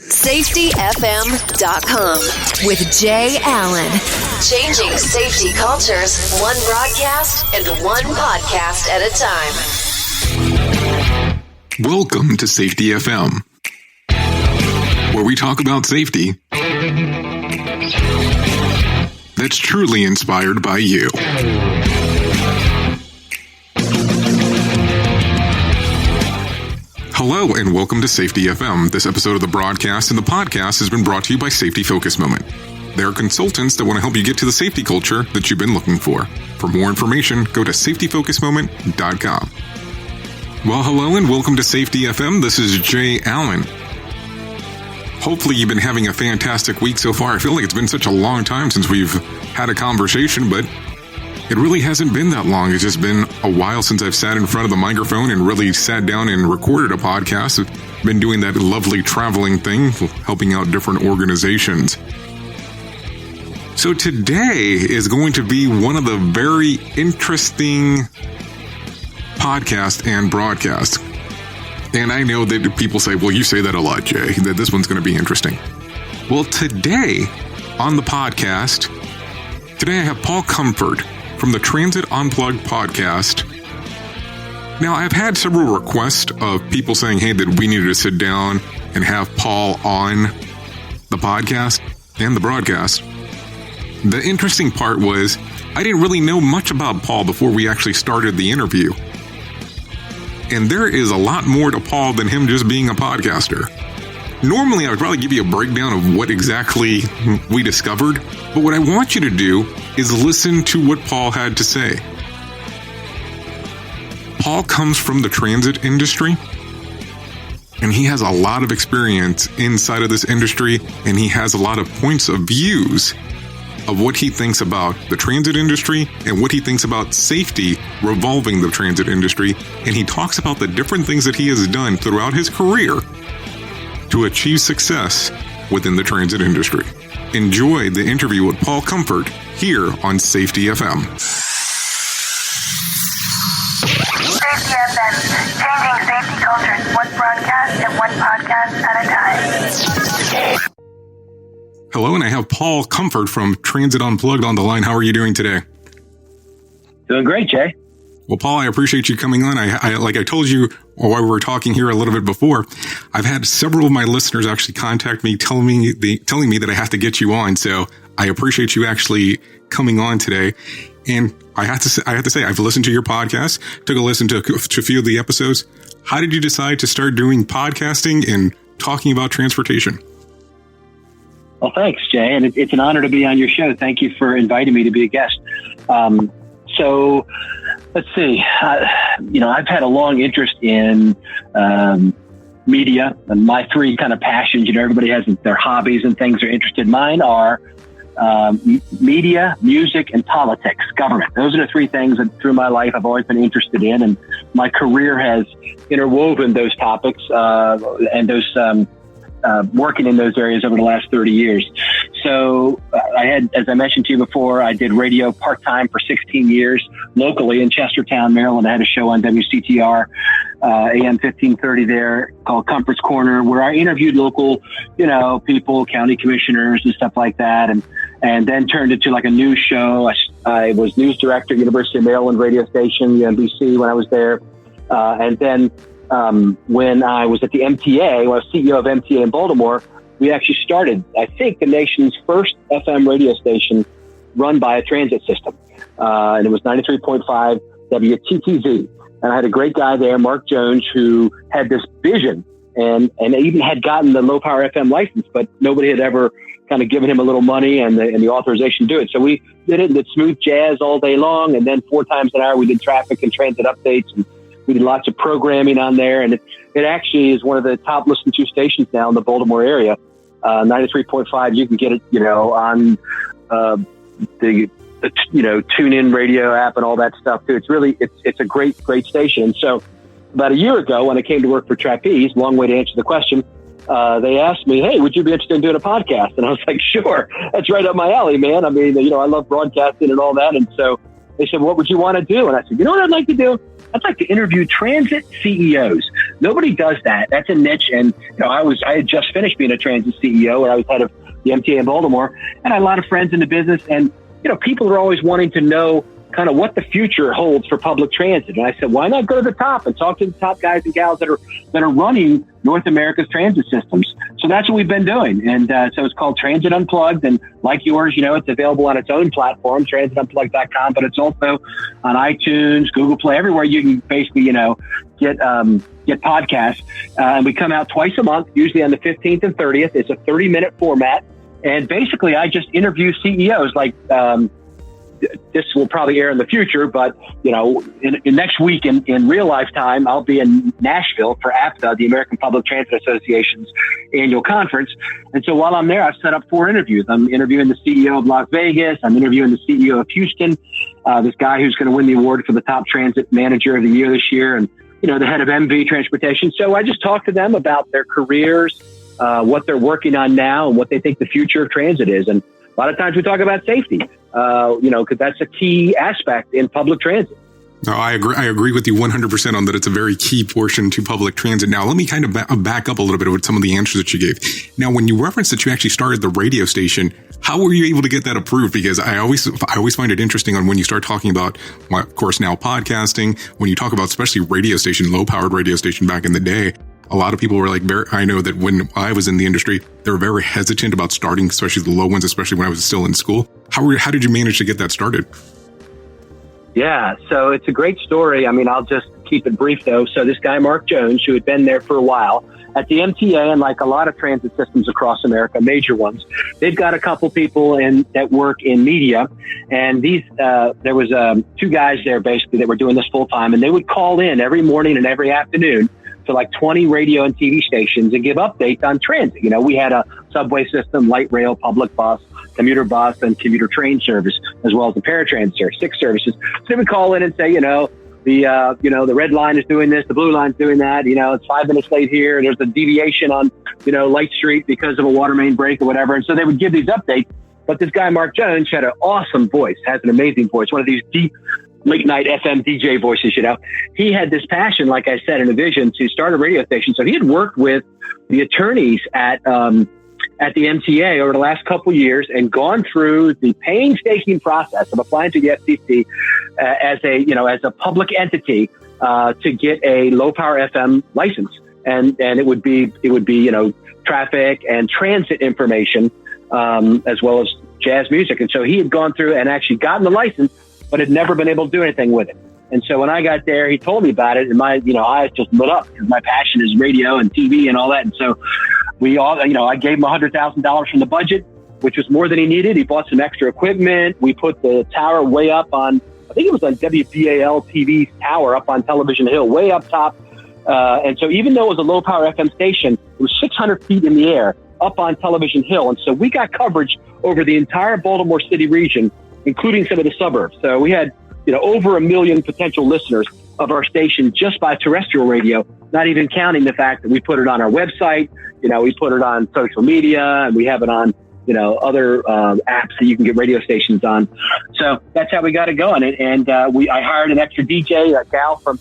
SafetyFM.com with Jay Allen. Changing safety cultures, one broadcast and one podcast at a time. Welcome to Safety FM, where we talk about safety that's truly inspired by you. Hello and welcome to Safety FM. This episode of the broadcast and the podcast has been brought to you by Safety Focus Moment. They are consultants that want to help you get to the safety culture that you've been looking for. For more information, go to safetyfocusmoment.com. Well, hello and welcome to Safety FM. This is Jay Allen. Hopefully you've been having a fantastic week so far. I feel like it's been such a long time since we've had a conversation, but it really hasn't been that long. It's just been a while since I've sat in front of the microphone and really sat down and recorded a podcast. I've been doing that lovely traveling thing, helping out different organizations. So today is going to be one of the very interesting podcasts and broadcasts. And I know that people say, well, you say that a lot, Jay, that this one's going to be interesting. Well, today on the podcast, today I have Paul Comfort from the Transit Unplugged podcast. Now, I've had several requests of people saying, hey, that we needed to sit down and have Paul on the podcast and the broadcast. The interesting part was I didn't really know much about Paul before we actually started the interview. And there is a lot more to Paul than him just being a podcaster. Normally, I would probably give you a breakdown of what exactly we discovered, but what I want you to do is listen to what Paul had to say. Paul comes from the transit industry, and he has a lot of experience inside of this industry, and he has a lot of points of views of what he thinks about the transit industry and what he thinks about safety revolving the transit industry, and he talks about the different things that he has done throughout his career to achieve success within the transit industry. Enjoy the interview with Paul Comfort here on Safety FM. Safety FM, changing safety cultures, one broadcast and one podcast at a time. Hello, and I have Paul Comfort from Transit Unplugged on the line. How are you doing today? Doing great, Jay. Well, Paul, I appreciate you coming on. I like I told you while we were talking here a little bit before, I've had several of my listeners actually contact me, telling me that I have to get you on. So I appreciate you actually coming on today. And I have to say, I've listened to your podcast, took a listen to a few of the episodes. How did you decide to start doing podcasting and talking about transportation? Well, thanks, Jay. And it's an honor to be on your show. Thank you for inviting me to be a guest. So let's see. I've had a long interest in media, and my three kind of passions. Everybody has their hobbies and things they're interested in. Mine are media, music, and politics, government. Those are the three things that through my life I've always been interested in, and my career has interwoven those topics and those working in those areas over the last 30 years. So I had, as I mentioned to you before, I did radio part-time for 16 years locally in Chestertown, Maryland. I had a show on WCTR, AM 1530 there called Comfort's Corner, where I interviewed local, people, county commissioners and stuff like that. And then turned into like a news show. I was news director at University of Maryland radio station, UMBC, when I was there. And then when I was at the MTA, when I was CEO of MTA in Baltimore, we actually started, I think, the nation's first FM radio station run by a transit system. And it was 93.5 WTTZ. And I had a great guy there, Mark Jones, who had this vision and even had gotten the low power FM license, but nobody had ever kind of given him a little money and the authorization to do it. So we did it and did smooth jazz all day long. And then 4 times an hour, we did traffic and transit updates, and we did lots of programming on there, and it actually is one of the top listened to stations now in the Baltimore area. 93.5, you can get it, on the TuneIn radio app and all that stuff too. It's really, it's a great station. And so about a year ago, when I came to work for Trapeze, long way to answer the question, they asked me, hey, would you be interested in doing a podcast? And I was like, sure, that's right up my alley, man. I mean, I love broadcasting and all that. And so They said, what would you want to do? And I said, you know what I'd like to do? I'd like to interview transit CEOs. Nobody does that. That's a niche. And, I had just finished being a transit CEO, and I was head of the MTA in Baltimore, and I had a lot of friends in the business. And, people are always wanting to know kind of what the future holds for public transit. And I said, why not go to the top and talk to the top guys and gals that are running North America's transit systems? So that's what we've been doing. And so it's called Transit Unplugged. And like yours, it's available on its own platform, transitunplugged.com, but it's also on iTunes, Google Play, everywhere you can basically, get podcasts. And we come out twice a month, usually on the 15th and 30th. It's a 30-minute format. And basically, I just interview CEOs like this will probably air in the future, but in next week in real life time, I'll be in Nashville for APTA, the American Public Transit Association's annual conference. And so while I'm there, I've set up 4 interviews. I'm interviewing the CEO of Las Vegas. I'm interviewing the CEO of Houston, this guy who's going to win the award for the top transit manager of the year this year, and the head of MV Transportation. So I just talk to them about their careers, what they're working on now, and what they think the future of transit is. And a lot of times we talk about safety, because that's a key aspect in public transit. No, I agree with you 100% on that. It's a very key portion to public transit. Now, let me kind of back up a little bit with some of the answers that you gave. Now, when you referenced that you actually started the radio station, how were you able to get that approved? Because I always find it interesting on when you start talking about, well, of course, now podcasting, when you talk about especially radio station, low-powered radio station back in the day, a lot of people were like, I know that when I was in the industry, they were very hesitant about starting, especially the low ones, especially when I was still in school. How did you manage to get that started? Yeah, so it's a great story. I mean, I'll just keep it brief, though. So this guy, Mark Jones, who had been there for a while at the MTA, and like a lot of transit systems across America, major ones, they've got a couple people that work in media. And there was 2 guys there basically that were doing this full time, and they would call in every morning and every afternoon to like 20 radio and TV stations and give updates on transit. We had a subway system, light rail, public bus, commuter bus, and commuter train service, as well as the paratransit service, 6 services. So they would call in and say, the red line is doing this, the blue line's doing that, it's 5 minutes late here, there's a deviation on, Light Street because of a water main break or whatever. And so they would give these updates. But this guy, Mark Jones, had an awesome voice, has an amazing voice, one of these deep late night FM DJ voices, He had this passion, like I said, and a vision to start a radio station. So he had worked with the attorneys at the MTA over the last couple of years and gone through the painstaking process of applying to the FCC as a public entity to get a low power FM license. And it would be traffic and transit information, as well as jazz music. And so he had gone through and actually gotten the license, but had never been able to do anything with it. And so when I got there, he told me about it, and my eyes just lit up because my passion is radio and TV and all that. And so I gave him $100,000 from the budget, which was more than he needed. He bought some extra equipment. We put the tower way up on, I think it was on WBAL TV's tower up on Television Hill, way up top. And so even though it was a low power FM station, it was 600 feet in the air up on Television Hill. And so we got coverage over the entire Baltimore City region, including some of the suburbs. So we had, over 1 million potential listeners of our station just by terrestrial radio, not even counting the fact that we put it on our website, we put it on social media, and we have it on, other apps that you can get radio stations on. So that's how we got it going. And I hired an extra DJ, a gal from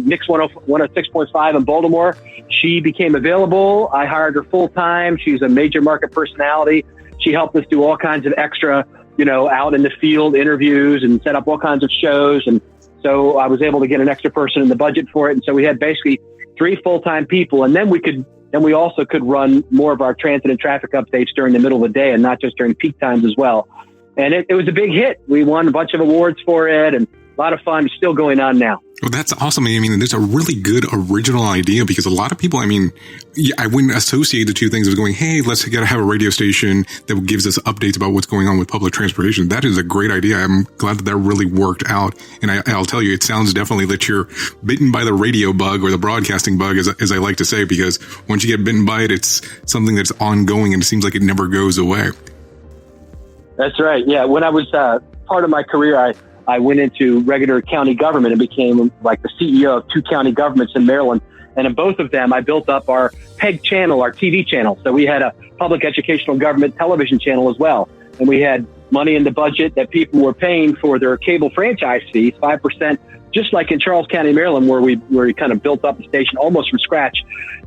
Mix 106.5 in Baltimore. She became available. I hired her full time. She's a major market personality. She helped us do all kinds of extra, out in the field interviews and set up all kinds of shows. And so I was able to get an extra person in the budget for it. And so we had basically 3 full-time people. And then we also could run more of our transit and traffic updates during the middle of the day and not just during peak times as well. And it was a big hit. We won a bunch of awards for it and a lot of fun. It's still going on now. Well, that's awesome. I mean, there's a really good original idea because a lot of people, I wouldn't associate the two things of going, hey, let's have a radio station that gives us updates about what's going on with public transportation. That is a great idea. I'm glad that really worked out. And I'll tell you, it sounds definitely that you're bitten by the radio bug or the broadcasting bug, as I like to say, because once you get bitten by it, it's something that's ongoing and it seems like it never goes away. That's right. Yeah. When I was part of my career, I went into regular county government and became like the CEO of 2 county governments in Maryland. And in both of them, I built up our PEG channel, our TV channel. So we had a public educational government television channel as well. And we had money in the budget that people were paying for their cable franchise fees, 5%, just like in Charles County, Maryland, where we kind of built up the station almost from scratch.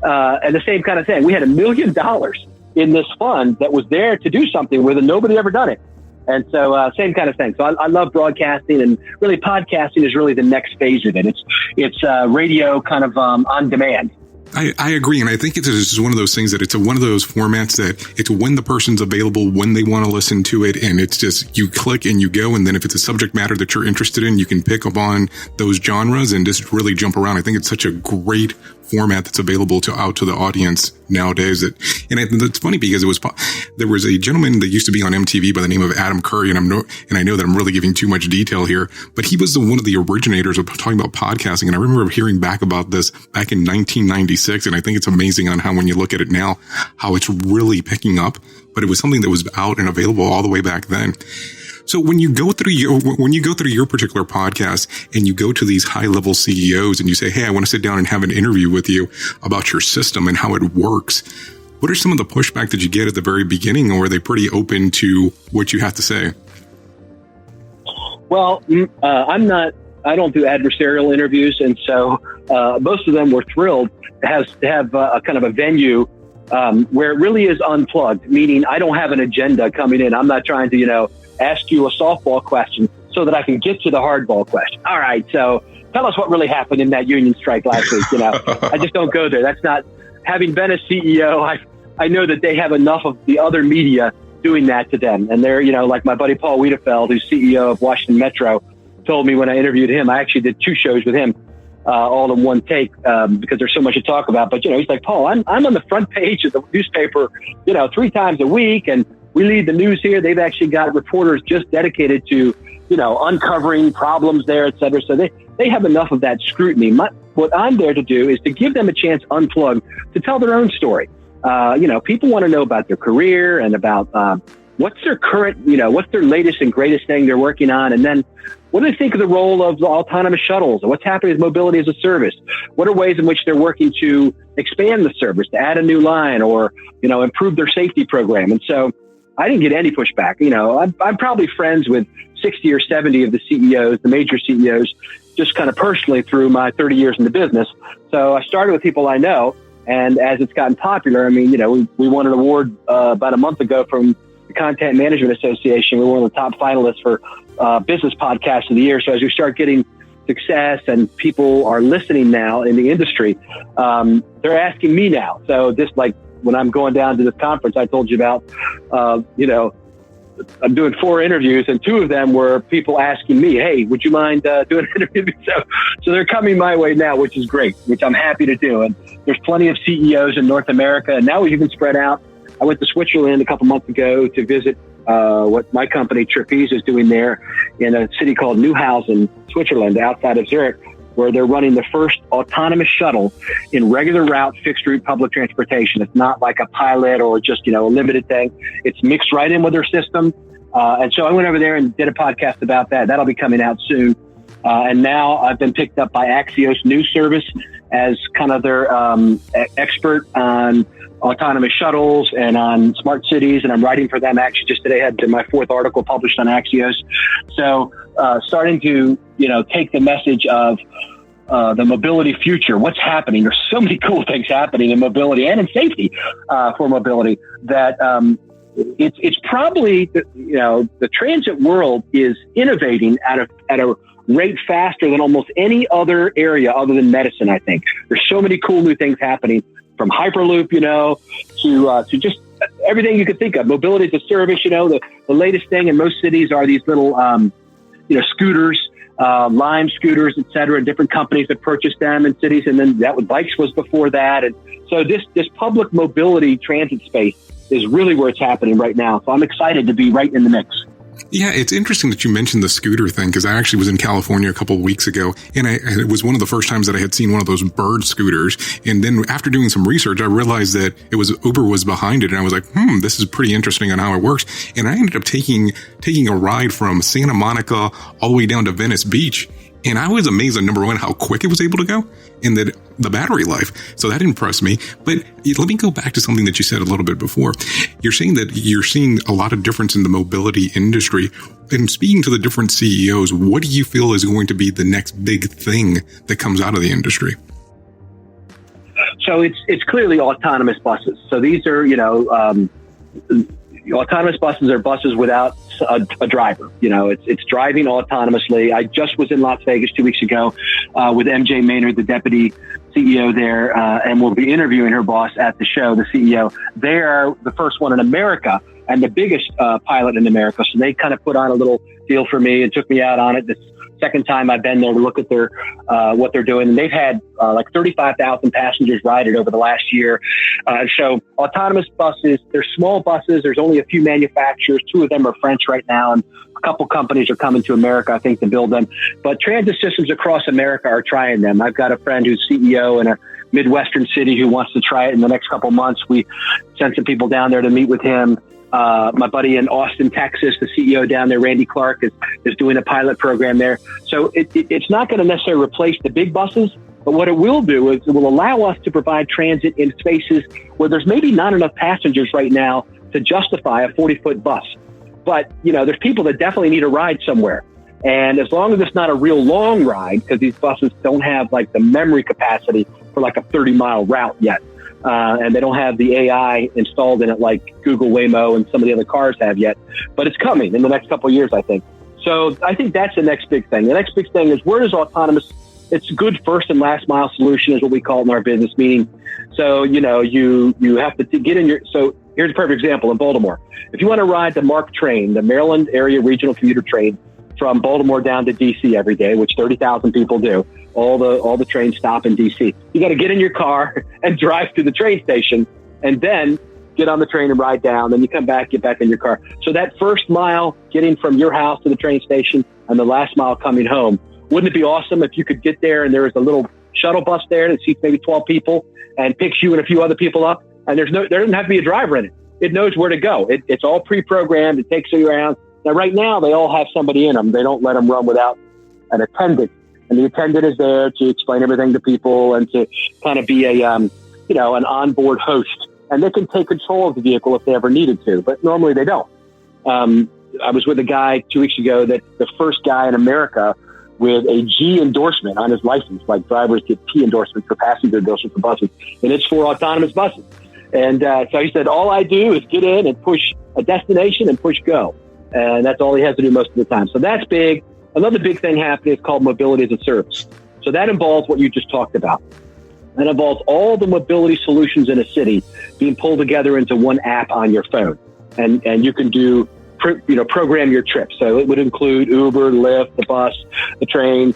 And the same kind of thing. We had $1 million in this fund that was there to do something with, and nobody ever done it. And so same kind of thing. So I love broadcasting, and really podcasting is really the next phase of it. It's radio kind of on demand. I agree. And I think it's just one of those things that it's one of those formats that it's when the person's available, when they want to listen to it. And it's just, you click and you go. And then if it's a subject matter that you're interested in, you can pick up on those genres and just really jump around. I think it's such a great format that's available out to the audience nowadays. And it's funny because there was a gentleman that used to be on MTV by the name of Adam Curry. And I know that I'm really giving too much detail here, but he was one of the originators of talking about podcasting. And I remember hearing back about this back in 1996. And I think it's amazing on how, when you look at it now, how it's really picking up, but it was something that was out and available all the way back then. So when you go through your particular podcast and you go to these high level CEOs and you say, hey, I want to sit down and have an interview with you about your system and how it works, what are some of the pushback that you get at the very beginning, or are they pretty open to what you have to say? Well, I don't do adversarial interviews. And so most of them were thrilled to have a kind of a venue where it really is unplugged, meaning I don't have an agenda coming in. I'm not trying to, ask you a softball question so that I can get to the hardball question. All right, so tell us what really happened in that union strike last week. I just don't go there. That's not, having been a CEO, I know that they have enough of the other media doing that to them. And they're, like my buddy Paul Wiedefeld, who's CEO of Washington Metro, told me when I interviewed him, I actually did 2 shows with him, all in one take, because there's so much to talk about. But, he's like, Paul, I'm on the front page of the newspaper, 3 times a week, and we lead the news here. They've actually got reporters just dedicated to, uncovering problems there, et cetera. So they have enough of that scrutiny. What I'm there to do is to give them a chance unplugged to tell their own story. People want to know about their career and about what's their current, what's their latest and greatest thing they're working on. And then what do they think of the role of the autonomous shuttles? What's happening with mobility as a service? What are ways in which they're working to expand the service, to add a new line, or, improve their safety program? And so I didn't get any pushback. I'm probably friends with 60 or 70 of the CEOs, the major CEOs, just kind of personally through my 30 years in the business. So I started with people I know. And as it's gotten popular, we won an award about a month ago from the Content Management Association. We were one of the top finalists for Business Podcast of the Year. So as we start getting success and people are listening now in the industry, they're asking me now. So this, like when I'm going down to this conference I told you about, I'm doing 4 interviews, and 2 of them were people asking me, hey, would you mind doing an interview? So they're coming my way now, which is great, which I'm happy to do. And there's plenty of CEOs in North America, and now we can spread out. I went to Switzerland a couple months ago to visit what my company Trapeze is doing there in a city called Neuhausen, Switzerland, outside of Zurich, where they're running the first autonomous shuttle in regular route, fixed route public transportation. It's not like a pilot or just, a limited thing. It's mixed right in with their system. And so I went over there and did a podcast about that. That'll be coming out soon. And now I've been picked up by Axios News Service as kind of their expert on autonomous shuttles and on smart cities. And I'm writing for them. Actually, just today I had my 4th article published on Axios. So starting to, take the message of the mobility future. What's happening? There's so many cool things happening in mobility and in safety for mobility that it's probably, the transit world is innovating at a rate faster than almost any other area other than medicine, I think. There's so many cool new things happening, from Hyperloop, to just everything you could think of. Mobility as a service, the latest thing in most cities are these little, scooters, Lime scooters, et cetera, and different companies that purchase them in cities. And then bikes was before that. And so this public mobility transit space is really where it's happening right now. So I'm excited to be right in the mix. Yeah, it's interesting that you mentioned the scooter thing, because I actually was in California a couple of weeks ago, and it was one of the first times that I had seen one of those bird scooters. And then after doing some research, I realized that Uber was behind it, and I was like, this is pretty interesting on how it works. And I ended up taking a ride from Santa Monica all the way down to Venice Beach. And I was amazed at, number one, how quick it was able to go, and that the battery life. So that impressed me. But let me go back to something that you said a little bit before. You're saying that you're seeing a lot of difference in the mobility industry. And speaking to the different CEOs, what do you feel is going to be the next big thing that comes out of the industry? So it's clearly autonomous buses. So these are, autonomous buses are buses without a driver. It's driving autonomously. I just was in Las Vegas 2 weeks ago with MJ Maynard, the deputy CEO there, and we'll be interviewing her boss at the show, the CEO. They are the first one in America and the biggest pilot in America. So they kind of put on a little deal for me and took me out on it. This second time I've been there to look at their what they're doing. And they've had like 35,000 passengers ride it over the last year. So autonomous buses, they're small buses. There's only a few manufacturers. 2 of them are French right now. And a couple companies are coming to America, I think, to build them. But transit systems across America are trying them. I've got a friend who's CEO in a Midwestern city who wants to try it in the next couple months. We sent some people down there to meet with him. My buddy in Austin, Texas, the CEO down there, Randy Clark, is doing a pilot program there. So it's not going to necessarily replace the big buses, but what it will do is it will allow us to provide transit in spaces where there's maybe not enough passengers right now to justify a 40-foot bus. But, there's people that definitely need a ride somewhere. And as long as it's not a real long ride, because these buses don't have like the memory capacity for like a 30-mile route yet. And they don't have the AI installed in it like Google Waymo and some of the other cars have yet. But it's coming in the next couple of years, I think. So I think that's the next big thing. The next big thing is, where does autonomous, it's good first and last mile solution is what we call it in our business, meaning, so, you have to get in your, so here's a perfect example in Baltimore. If you want to ride the MARC train, the Maryland Area Regional Commuter Train, from Baltimore down to DC every day, which 30,000 people do. All the trains stop in DC. You got to get in your car and drive to the train station, and then get on the train and ride down. Then you come back, get back in your car. So that first mile getting from your house to the train station, and the last mile coming home. Wouldn't it be awesome if you could get there and there was a little shuttle bus there that seats maybe 12 people and picks you and a few other people up, and there doesn't have to be a driver in it. It knows where to go. It's all pre-programmed. It takes you around. Now, right now, they all have somebody in them. They don't let them run without an attendant. And the attendant is there to explain everything to people and to kind of be an onboard host. And they can take control of the vehicle if they ever needed to, but normally they don't. I was with a guy 2 weeks ago that the first guy in America with a G endorsement on his license, like drivers get P endorsements for passenger endorsements for buses, and it's for autonomous buses. And so he said, all I do is get in and push a destination and push go. And that's all he has to do most of the time. So that's big. Another big thing happening is called mobility as a service. So that involves what you just talked about. That involves all the mobility solutions in a city being pulled together into one app on your phone. And you can program your trip. So it would include Uber, Lyft, the bus, the train,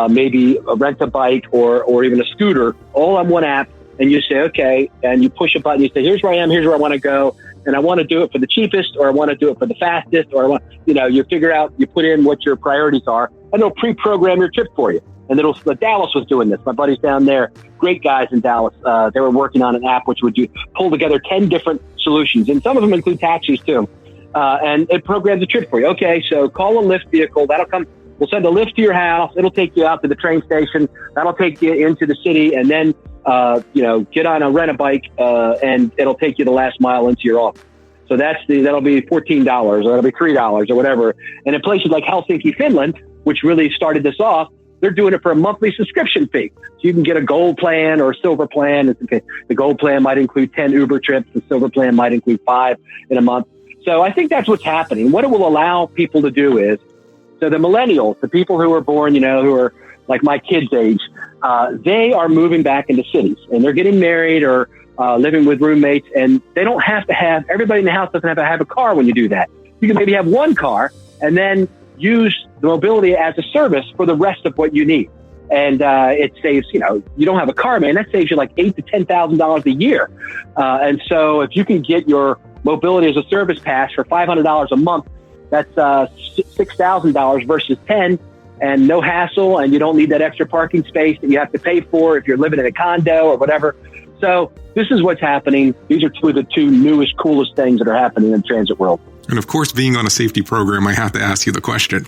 maybe rent a bike or even a scooter, all on one app. And you say, okay, and you push a button. You say, here's where I am. Here's where I want to go. And I want to do it for the cheapest, or I want to do it for the fastest, or I want, you figure out, you put in what your priorities are, and it'll pre-program your trip for you. And Dallas was doing this. My buddies down there, great guys in Dallas. They were working on an app which would pull together 10 different solutions, and some of them include taxis too. And it programs a trip for you. Okay, so call a Lyft vehicle. That'll come. We'll send a Lyft to your house. It'll take you out to the train station. That'll take you into the city, and then get on rent a bike, and it'll take you the last mile into your office. So that'll be $14, or that'll be $3 or whatever. And in places like Helsinki, Finland, which really started this off, they're doing it for a monthly subscription fee. So you can get a gold plan or a silver plan. The gold plan might include 10 Uber trips. The silver plan might include 5 in a month. So I think that's what's happening. What it will allow people to do is, so the millennials, the people who are born, who are like my kids' age, they are moving back into cities, and they're getting married or living with roommates, and they don't have to have, everybody in the house doesn't have to have a car when you do that. You can maybe have one car and then use the mobility as a service for the rest of what you need. And it saves, you don't have a car, man, that saves you like $8,000 to $10,000 a year. And so if you can get your mobility as a service pass for $500 a month, that's $6,000 versus 10, and no hassle, and you don't need that extra parking space that you have to pay for if you're living in a condo or whatever. So this is what's happening. These are two of the newest, coolest things that are happening in the transit world. And of course, being on a safety program, I have to ask you the question.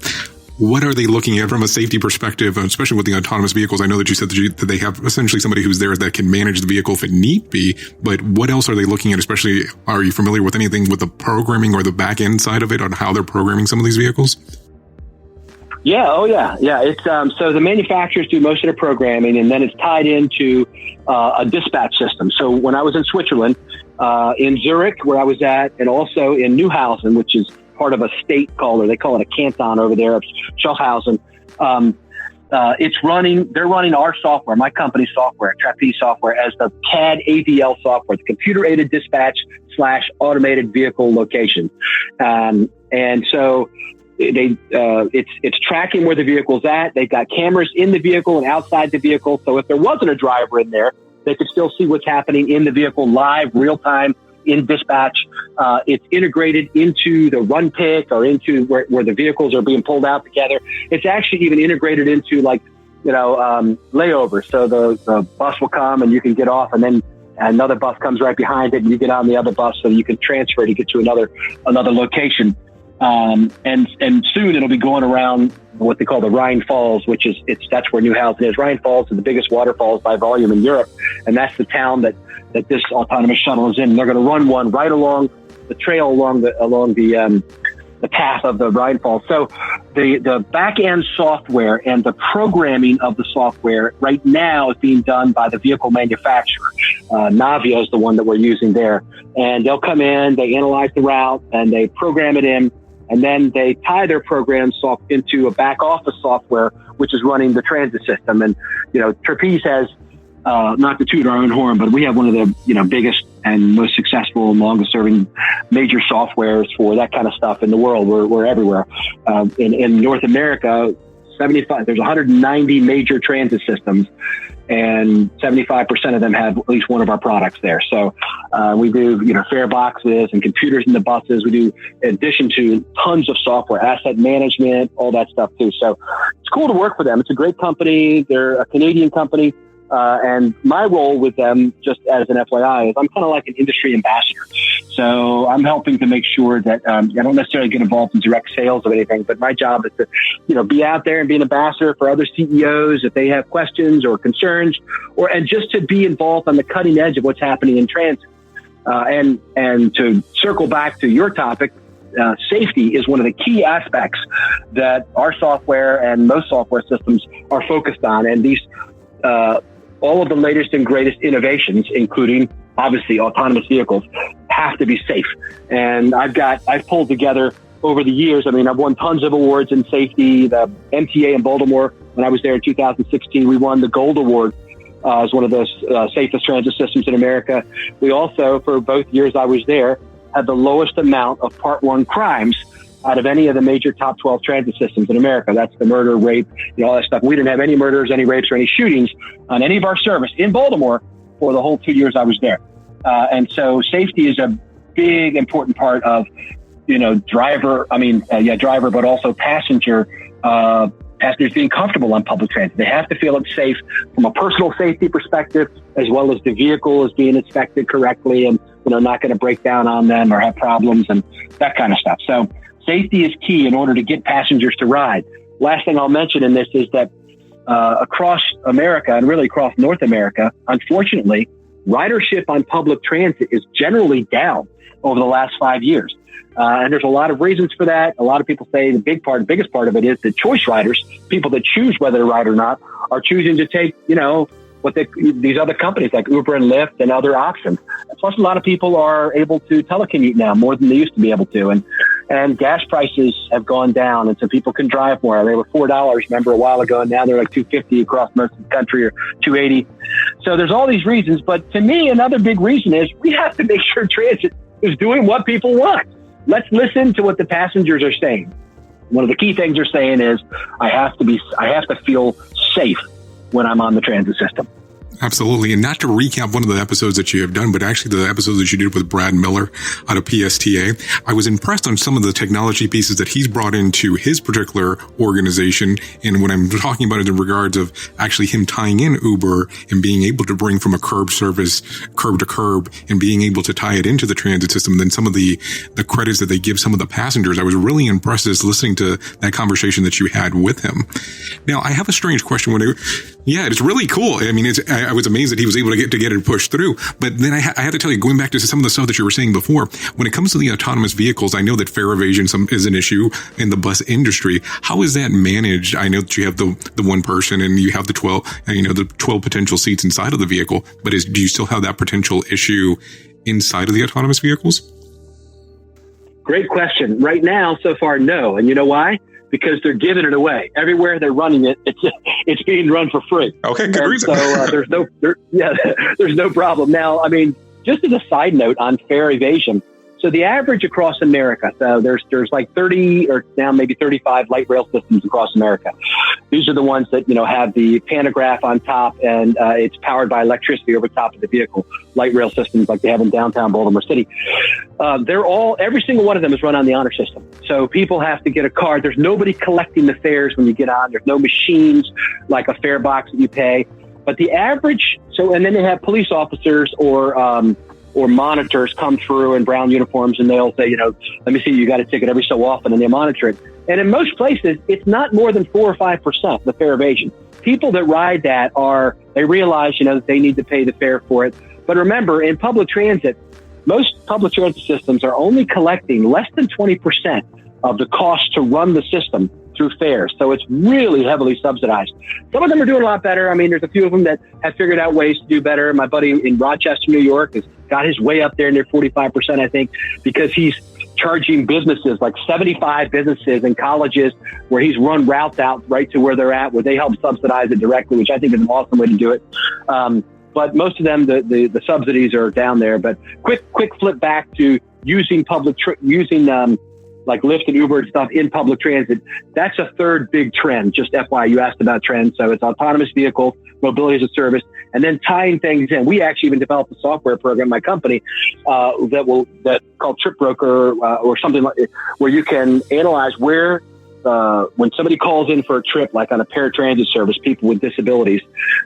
what are they looking at from a safety perspective, especially with the autonomous vehicles? I know that you said that they have essentially somebody who's there that can manage the vehicle if it need be, but what else are they looking at? Especially, are you familiar with anything with the programming or the back end side of it on how they're programming some of these vehicles? Yeah. Oh, yeah. Yeah. It's so the manufacturers do most of the programming, and then it's tied into a dispatch system. So when I was in Switzerland, in Zurich, where I was at, and also in Neuhausen, which is part of a state they call it a canton over there of Schaffhausen. They're running our software, my company's software, Trapeze software, as the CAD AVL software, the computer aided dispatch / automated vehicle location. And so it's tracking where the vehicle's at. They've got cameras in the vehicle and outside the vehicle. So if there wasn't a driver in there, they could still see what's happening in the vehicle live, real time, in dispatch. It's integrated into the run pick or into where the vehicles are being pulled out together. It's actually even integrated into layovers. So the bus will come and you can get off, and then another bus comes right behind it and you get on the other bus so you can transfer to get to another location. And soon it'll be going around what they call the Rhine Falls, which that's where Neuhausen is. Rhine Falls is the biggest waterfalls by volume in Europe. And that's the town that this autonomous shuttle is in. And they're going to run one right along the trail along the path of the Rhine Falls. So the back end software and the programming of the software right now is being done by the vehicle manufacturer. Navia is the one that we're using there. And they'll come in, they analyze the route, and they program it in. And then they tie their programs into a back office software, which is running the transit system. And, Trapeze has, not to toot our own horn, but we have one of the, biggest and most successful and longest serving major softwares for that kind of stuff in the world. We're everywhere. In North America, there's 190 major transit systems, and 75% of them have at least one of our products there. So we do, fare boxes and computers in the buses. We do, in addition to tons of software, asset management, all that stuff too. So it's cool to work for them. It's a great company. They're a Canadian company. And my role with them, just as an FYI, is I'm kind of like an industry ambassador. So I'm helping to make sure that I don't necessarily get involved in direct sales of anything, but my job is to, be out there and be an ambassador for other CEOs if they have questions or concerns, and just to be involved on the cutting edge of what's happening in transit. And to circle back to your topic, safety is one of the key aspects that our software and most software systems are focused on. And these all of the latest and greatest innovations, including obviously autonomous vehicles, have to be safe. And I've pulled together over the years. I've won tons of awards in safety. The MTA in Baltimore, when I was there in 2016, we won the Gold Award as one of the safest transit systems in America. We also, for both years I was there, had the lowest amount of Part 1 crimes out of any of the major top 12 transit systems in America. That's the murder, rape, all that stuff. We didn't have any murders, any rapes, or any shootings on any of our service in Baltimore for the whole 2 years I was there. And so safety is a big, important part of, driver, but also passengers being comfortable on public transit. They have to feel it's safe from a personal safety perspective, as well as the vehicle is being inspected correctly and, not going to break down on them or have problems and that kind of stuff. So safety is key in order to get passengers to ride. Last thing I'll mention in this is that across America and really across North America, unfortunately, ridership on public transit is generally down over the last 5 years. And there's a lot of reasons for that. A lot of people say the biggest part of it is that choice riders, people that choose whether to ride or not, are choosing to take, these other companies like Uber and Lyft and other options. Plus, a lot of people are able to telecommute now more than they used to be able to. And gas prices have gone down, and so people can drive more. They were $4, remember, a while ago, and now they're like $2.50 across most of the country, or $2.80. So there's all these reasons. But to me, another big reason is we have to make sure transit is doing what people want. Let's listen to what the passengers are saying. One of the key things they're saying is, I have to feel safe when I'm on the transit system. Absolutely. And not to recap one of the episodes that you have done, but actually the episodes that you did with Brad Miller out of PSTA, I was impressed on some of the technology pieces that he's brought into his particular organization. And what I'm talking about is in regards of actually him tying in Uber and being able to bring from a curb service, curb to curb, and being able to tie it into the transit system. And then some of the credits that they give some of the passengers. I was really impressed as listening to that conversation that you had with him. Now, I have a strange question. Yeah, it's really cool. I mean, I was amazed that he was able to get it pushed through. But then I had to tell you, going back to some of the stuff that you were saying before, when it comes to the autonomous vehicles, I know that fare evasion is an issue in the bus industry. How is that managed? I know that you have the one person and you have the 12 potential seats inside of the vehicle. But do you still have that potential issue inside of the autonomous vehicles? Great question. Right now, so far, no. And you know why? Because they're giving it away everywhere they're running it. It's being run for free. Okay, good reason. So there's no problem. Now, I mean, just as a side note on fare evasion. So the average across America, so there's like 30 or now maybe 35 light rail systems across America. These are the ones that, have the pantograph on top and it's powered by electricity over top of the vehicle. Light rail systems like they have in downtown Baltimore City. Every single one of them is run on the honor system. So people have to get a card. There's nobody collecting the fares when you get on. There's no machines like a fare box that you pay. But the average, and then they have police officers or monitors come through in brown uniforms and they'll say, let me see, you got a ticket every so often, and they monitor it. And in most places, it's not more than 4 or 5% the fare evasion. People that ride that they realize, that they need to pay the fare for it. But remember, in public transit, most public transit systems are only collecting less than 20% of the cost to run the system through fares. So it's really heavily subsidized. Some of them are doing a lot better. I mean, there's a few of them that have figured out ways to do better. My buddy in Rochester, New York has got his way up there near 45%, I think, because he's charging businesses, like 75 businesses and colleges where he's run routes out right to where they're at, where they help subsidize it directly, which I think is an awesome way to do it. But most of them, the subsidies are down there. But quick flip back to using like Lyft and Uber and stuff in public transit. That's a third big trend. Just FYI, you asked about trends. So it's autonomous vehicles, mobility as a service, and then tying things in. We actually even developed a software program in my company that called Trip Broker or something like it, where you can analyze where when somebody calls in for a trip, like on a paratransit service, people with disabilities,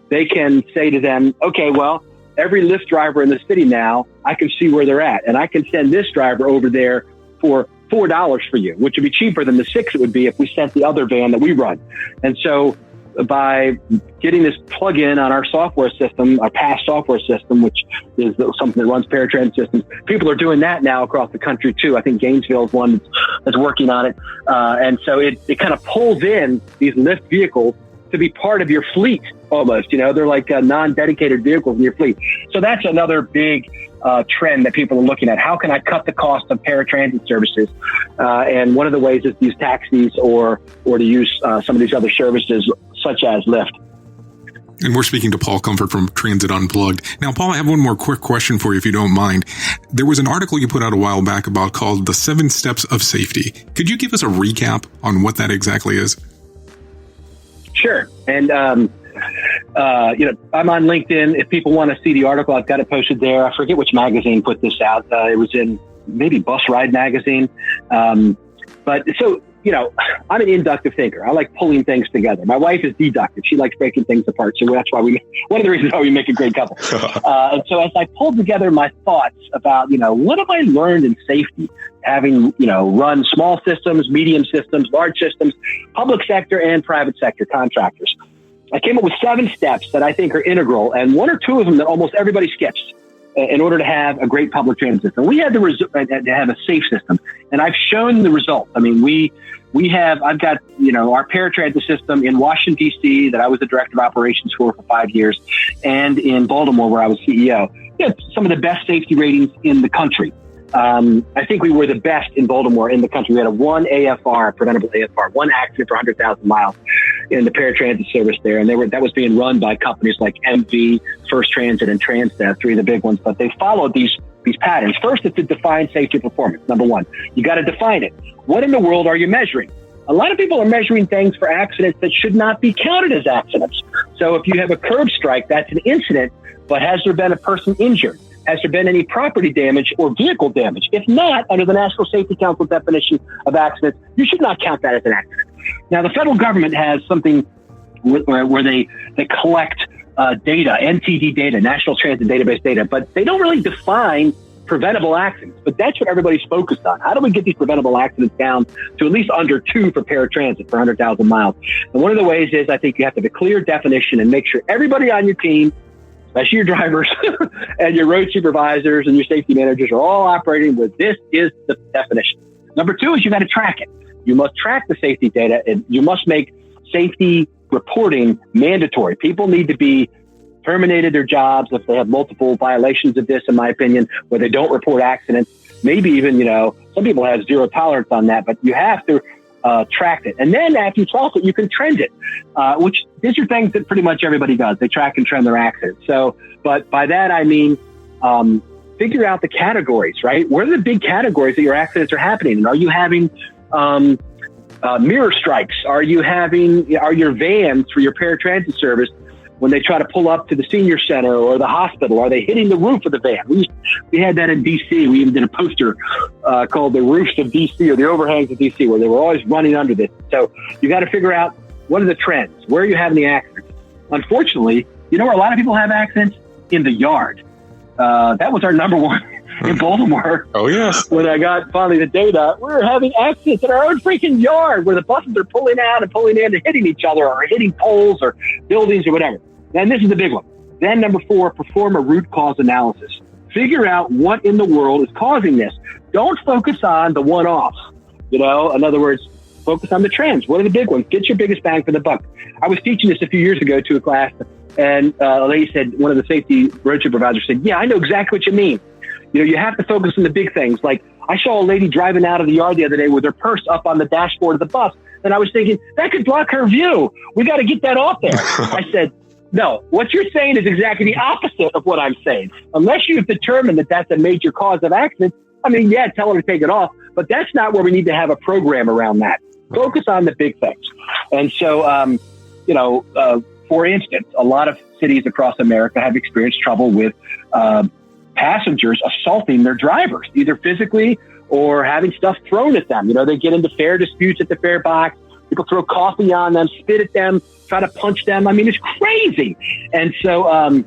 they can say to them, okay, well, every Lyft driver in the city now, I can see where they're at, and I can send this driver over there for $4 for you, which would be cheaper than the $6 it would be if we sent the other van that we run. And so by getting this plug-in on our software system, our PASS software system, which is something that runs paratransit systems, people are doing that now across the country too. I think Gainesville is one that's working on it. And so it kind of pulls in these Lyft vehicles to be part of your fleet almost. They're like non-dedicated vehicles in your fleet. So that's another big trend that people are looking at. How can I cut the cost of paratransit services? And one of the ways is to use taxis or to use some of these other services such as Lyft. And we're speaking to Paul Comfort from Transit Unplugged. Now, Paul, I have one more quick question for you, if you don't mind. There was an article you put out a while back called The 7 Steps of Safety. Could you give us a recap on what that exactly is? Sure. And, I'm on LinkedIn. If people want to see the article, I've got it posted there. I forget which magazine put this out. It was in maybe Bus Ride magazine. But so, I'm an inductive thinker. I like pulling things together. My wife is deductive. She likes breaking things apart. So that's why one of the reasons why we make a great couple. And so as I pulled together my thoughts about, what have I learned in safety, having, run small systems, medium systems, large systems, public sector and private sector contractors, I came up with 7 steps that I think are integral, and 1 or 2 of them that almost everybody skips in order to have a great public transit system. We had to have a safe system, and I've shown the results. I mean, I've got, our paratransit system in Washington, D.C. that I was the director of operations for 5 years, and in Baltimore where I was CEO. We had some of the best safety ratings in the country. I think we were the best in Baltimore in the country. We had a 1 AFR, preventable AFR, 1 accident for 100,000 miles in the paratransit service there. And that was being run by companies like MV, First Transit, and Transdev, 3 of the big ones. But they followed these patterns. First, it's to define safety performance. Number 1, you got to define it. What in the world are you measuring? A lot of people are measuring things for accidents that should not be counted as accidents. So if you have a curb strike, that's an incident, but has there been a person injured? Has there been any property damage or vehicle damage? If not, under the National Safety Council definition of accidents, you should not count that as an accident. Now, the federal government has something where they collect data, NTD data, National Transit Database data, but they don't really define preventable accidents. But that's what everybody's focused on. How do we get these preventable accidents down to at least under 2 for paratransit for 100,000 miles? And one of the ways is I think you have to have a clear definition and make sure everybody on your team, especially your drivers and your road supervisors and your safety managers, are all operating with this is the definition. Number 2 is you got to track it. You must track the safety data, and you must make safety reporting mandatory. People need to be terminated their jobs if they have multiple violations of this, in my opinion, where they don't report accidents. Maybe even, some people have zero tolerance on that, but you have to track it. And then after you track it, you can trend it, which these are things that pretty much everybody does. They track and trend their accidents. So, but by that, I mean, figure out the categories, right? What are the big categories that your accidents are happening? And are you having mirror strikes? Are your vans for your paratransit service, when they try to pull up to the senior center or the hospital, are they hitting the roof of the van? We had that in D.C. We even did a poster called The Roofs of D.C. or The Overhangs of D.C., where they were always running under this. So you got to figure out, what are the trends? Where are you having the accidents? Unfortunately, where a lot of people have accidents? In the yard. That was our number one in Baltimore. Oh, yes. When I got finally the data, we were having accidents in our own freaking yard where the buses are pulling out and pulling in and hitting each other or hitting poles or buildings or whatever. And this is the big one. Then number 4, perform a root cause analysis. Figure out what in the world is causing this. Don't focus on the one-offs. In other words, focus on the trends. What are the big ones? Get your biggest bang for the buck. I was teaching this a few years ago to a class, and a lady said, one of the safety road supervisors said, yeah, I know exactly what you mean. You have to focus on the big things. Like, I saw a lady driving out of the yard the other day with her purse up on the dashboard of the bus. And I was thinking, that could block her view. We got to get that off there. I said, no, what you're saying is exactly the opposite of what I'm saying. Unless you've determined that that's a major cause of accident, tell her to take it off. But that's not where we need to have a program around that. Focus on the big things. And so, for instance, a lot of cities across America have experienced trouble with passengers assaulting their drivers, either physically or having stuff thrown at them. They get into fare disputes at the fare box. People throw coffee on them, spit at them, try to punch them. It's crazy. And so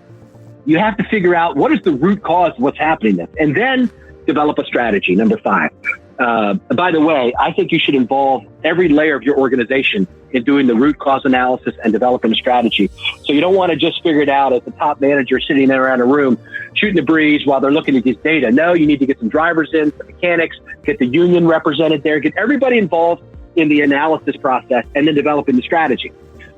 you have to figure out what is the root cause of what's happening, and then develop a strategy. Number 5. By the way, I think you should involve every layer of your organization in doing the root cause analysis and developing a strategy. So you don't want to just figure it out as the top manager sitting there around a room shooting the breeze while they're looking at this data. No, you need to get some drivers in, some mechanics, get the union represented there, get everybody involved in the analysis process, and then developing the strategy.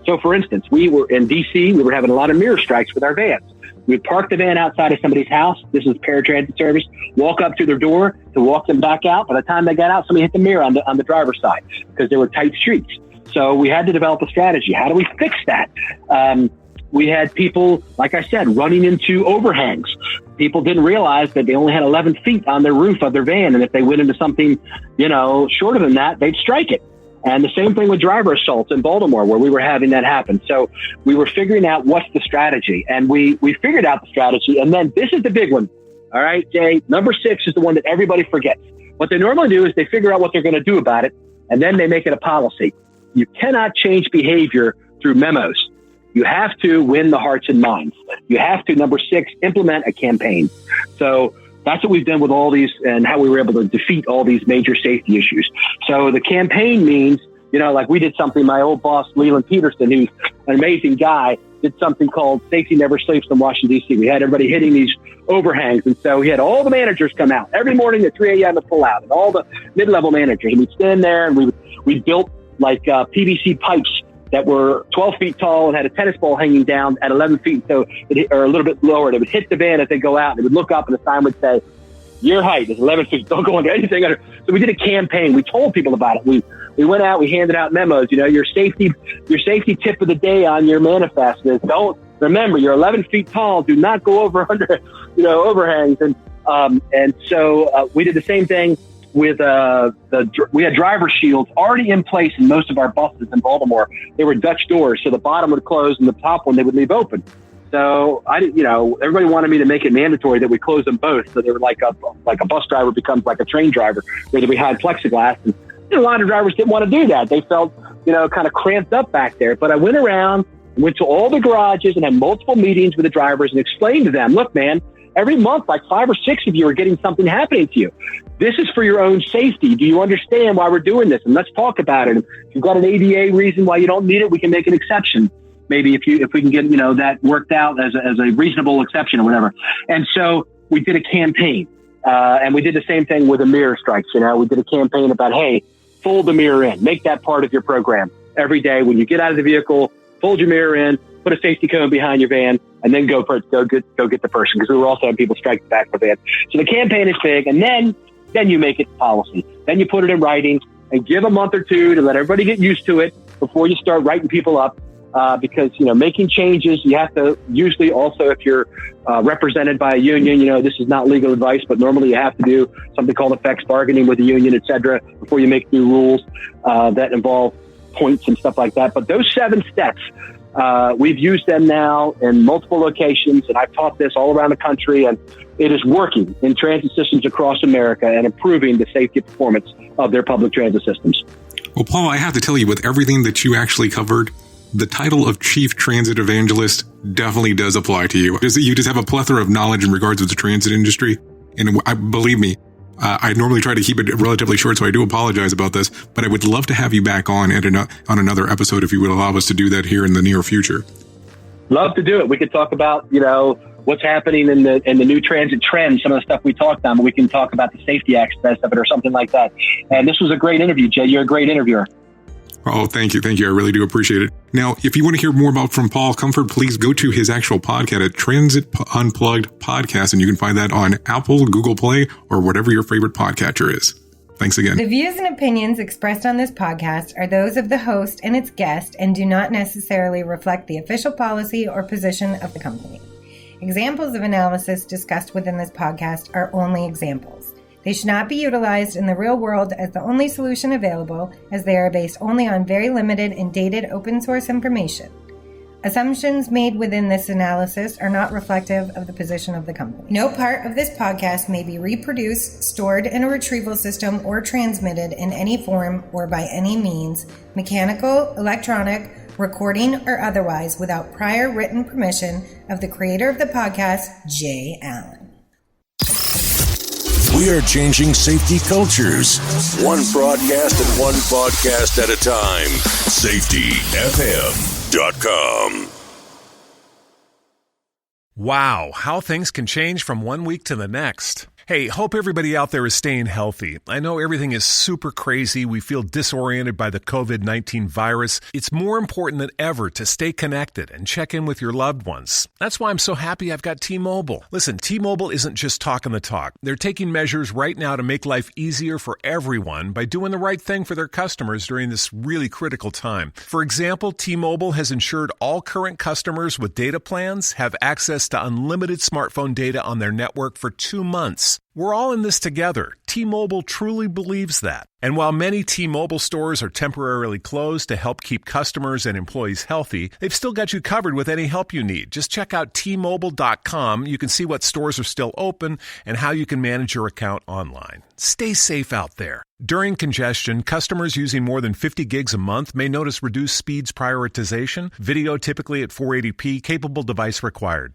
So for instance, we were in DC, we were having a lot of mirror strikes with our vans. We'd park the van outside of somebody's house. This is paratransit service. Walk up to their door to walk them back out. By the time they got out, somebody hit the mirror on the driver's side because they were tight streets. So we had to develop a strategy. How do we fix that? We had people, like I said, running into overhangs. People didn't realize that they only had 11 feet on their roof of their van. And if they went into something, shorter than that, they'd strike it. And the same thing with driver assaults in Baltimore, where we were having that happen. So we were figuring out what's the strategy, and we figured out the strategy. And then this is the big one. All right, Jay, number 6 is the one that everybody forgets. What they normally do is they figure out what they're going to do about it, and then they make it a policy. You cannot change behavior through memos. You have to win the hearts and minds. You have to, number 6, implement a campaign. So that's what we've done with all these and how we were able to defeat all these major safety issues. So the campaign means, like we did something, my old boss, Leland Peterson, who's an amazing guy, did something called Safety Never Sleeps in Washington, D.C. We had everybody hitting these overhangs. And so we had all the managers come out every morning at 3 a.m. to pull out, and all the mid-level managers. And we'd stand there and we built like PVC pipes that were 12 feet tall and had a tennis ball hanging down at 11 feet, or a little bit lower. It would hit the van as they go out, and it would look up, and the sign would say, your height is 11 feet. Don't go under anything under. So we did a campaign. We told people about it. We went out, we handed out memos. Your safety tip of the day on your manifest is remember, you're 11 feet tall. Do not go over under, overhangs. And so we did the same thing with we had driver shields already in place in most of our buses in Baltimore. They were Dutch doors, so the bottom would close and the top one they would leave open. So everybody wanted me to make it mandatory that we close them both. So they were like a bus driver becomes like a train driver, where we had plexiglass. And a lot of drivers didn't want to do that. They felt, kind of cramped up back there. But I went around, went to all the garages and had multiple meetings with the drivers and explained to them, look, man, every month, like 5 or 6 of you are getting something happening to you. This is for your own safety. Do you understand why we're doing this? And let's talk about it. If you've got an ADA reason why you don't need it, we can make an exception. Maybe if we can get, that worked out as a reasonable exception or whatever. And so we did a campaign, and we did the same thing with the mirror strikes. We did a campaign about, hey, fold the mirror in, make that part of your program every day. When you get out of the vehicle, fold your mirror in, put a safety cone behind your van, and then go get the person. Because we were also having people strike the back of the van. So the campaign is big, and then you make it policy. Then you put it in writing and give a month or two to let everybody get used to it before you start writing people up. Because, making changes, you have to usually also, if you're represented by a union, this is not legal advice, but normally you have to do something called effects bargaining with the union, et cetera, before you make new rules that involve points and stuff like that. But those 7 steps, we've used them now in multiple locations, and I've taught this all around the country, and it is working in transit systems across America and improving the safety performance of their public transit systems. Well, Paul, I have to tell you, with everything that you actually covered, the title of Chief Transit Evangelist definitely does apply to you. You just have a plethora of knowledge in regards to the transit industry. And believe me, I normally try to keep it relatively short, so I do apologize about this. But I would love to have you back on another episode if you would allow us to do that here in the near future. Love to do it. We could talk about, what's happening in the new transit trends, some of the stuff we talked on. We can talk about the safety aspects of it or something like that. And this was a great interview, Jay. You're a great interviewer. Oh, thank you. Thank you. I really do appreciate it. Now, if you want to hear more from Paul Comfort, please go to his actual podcast at Transit Unplugged Podcast, and you can find that on Apple, Google Play, or whatever your favorite podcatcher is. Thanks again. The views and opinions expressed on this podcast are those of the host and its guest and do not necessarily reflect the official policy or position of the company. Examples of analysis discussed within this podcast are only examples. They should not be utilized in the real world as the only solution available, as they are based only on very limited and dated open source information. Assumptions made within this analysis are not reflective of the position of the company. No part of this podcast may be reproduced, stored in a retrieval system, or transmitted in any form or by any means, mechanical, electronic, recording, or otherwise, without prior written permission of the creator of the podcast, Jay Allen. We are changing safety cultures, one broadcast and one podcast at a time. SafetyFM.com. Wow, how things can change from one week to the next. Hey, hope everybody out there is staying healthy. I know everything is super crazy. We feel disoriented by the COVID-19 virus. It's more important than ever to stay connected and check in with your loved ones. That's why I'm so happy I've got T-Mobile. Listen, T-Mobile isn't just talking the talk. They're taking measures right now to make life easier for everyone by doing the right thing for their customers during this really critical time. For example, T-Mobile has ensured all current customers with data plans have access to unlimited smartphone data on their network for 2 months. We're all in this together. T-Mobile truly believes that. And while many T-Mobile stores are temporarily closed to help keep customers and employees healthy, they've still got you covered with any help you need. Just check out T-Mobile.com. You can see what stores are still open and how you can manage your account online. Stay safe out there. During congestion, customers using more than 50 gigs a month may notice reduced speeds prioritization, video typically at 480p, capable device required.